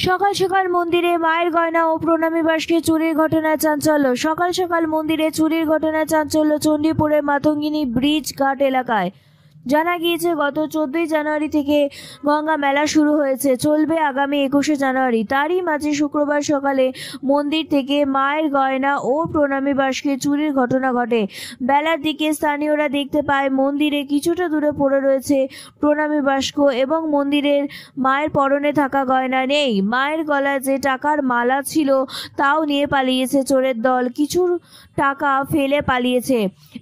সকাল সকাল মন্দিরে মায়ের গয়না ও প্রণামী বাসকে চুরির ঘটনায় চাঞ্চল্য। সকাল সকাল মন্দিরে চুরির ঘটনায় চাঞ্চল্য চণ্ডীপুরের মাতঙ্গিনী ব্রিজ ঘাট এলাকায়। জানা গিয়েছে গত 14ই জানুয়ারি থেকে গঙ্গা মেলা শুরু হয়েছে, চলবে আগামী 21শে জানুয়ারি। তারই মাঝে শুক্রবার সকালে মন্দির থেকে মায়ের গয়না ও প্রণামী বাসকে চুরির ঘটনা ঘটে। বেলার দিকে স্থানীয়রা দেখতে পায় মন্দিরে কিছুটা দূরে পড়ে রয়েছে প্রণামী বাস্ক এবং মন্দিরের মায়ের পরনে থাকা গয়না নেই। মায়ের গলায় যে টাকার মালা ছিল তাও নিয়ে পালিয়েছে চোরের দল, কিছু টাকা ফেলে পালিয়েছে।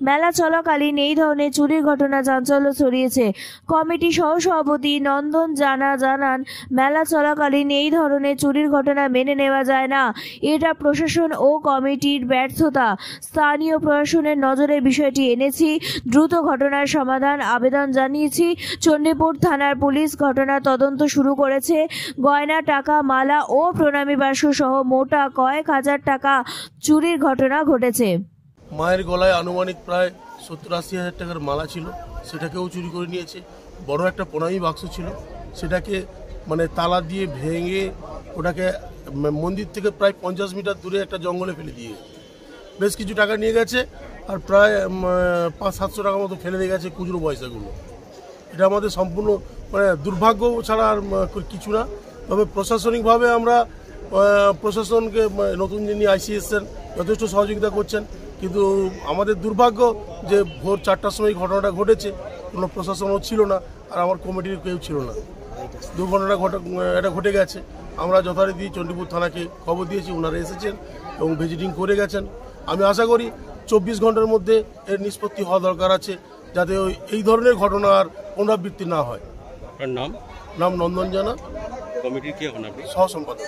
মেলা চলাকালীন এই ধরনের চুরির ঘটনা চাঞ্চল্য ছড়িয়েছে। কমিটি সহসভাপতি নন্দন জানান, মেলা চলাকালীন এই ধরনের চুরির ঘটনা মেনে নেওয়া যায় না। এটা প্রশাসন ও কমিটির ব্যর্থতা। স্থানীয় প্রশাসনের নজরে বিষয়টি এনেছি, দ্রুত ঘটনার সমাধান আবেদন জানিয়েছি। চণ্ডীপুর থানার পুলিশ ঘটনার তদন্ত শুরু করেছে। গয়না, টাকা, মালা ও প্রণামী বাস্ক সহ মোটা কয়েক হাজার টাকা চুরির ঘটনা ঘটেছে। মায়ের গলায় আনুমানিক প্রায় 70-80 হাজার টাকার মালা ছিল, সেটাকেও চুরি করে নিয়েছে। বড় একটা প্রণামী বাক্স ছিল, সেটাকে তালা দিয়ে ভেঙে ওটাকে মন্দির থেকে প্রায় 50 মিটার দূরে একটা জঙ্গলে ফেলে দিয়ে বেশ কিছু টাকা নিয়ে গেছে, আর প্রায় 500-700 টাকা মতো ফেলে দিয়ে গেছে খুচরো পয়সাগুলো। এটা আমাদের সম্পূর্ণ দুর্ভাগ্য ছাড়া আর কিছু না। তবে প্রশাসনিকভাবে আমরা প্রশাসনকে, নতুন যিনি আইসি এসছেন, যথেষ্ট সহযোগিতা করছেন, কিন্তু আমাদের দুর্ভাগ্য যে ভোর 4টার সময় ঘটনাটা ঘটেছে, কোনো প্রশাসনও ছিল না আর আমার কমিটির কেউ ছিল না। দুর্ঘটনা এটা ঘটে গেছে। আমরা যথারীতি চণ্ডীপুর থানাকে খবর দিয়েছি, ওনারা এসেছেন এবং ভিজিটিং করে গেছেন। আমি আশা করি 24 ঘন্টার মধ্যে এর নিষ্পত্তি হওয়া দরকার আছে, যাতে এই ধরনের ঘটনা আর পুনরাবৃত্তি না হয়। নাম নন্দন জানা, কমিটির কি এখন আপনি সহ সম্পাদক।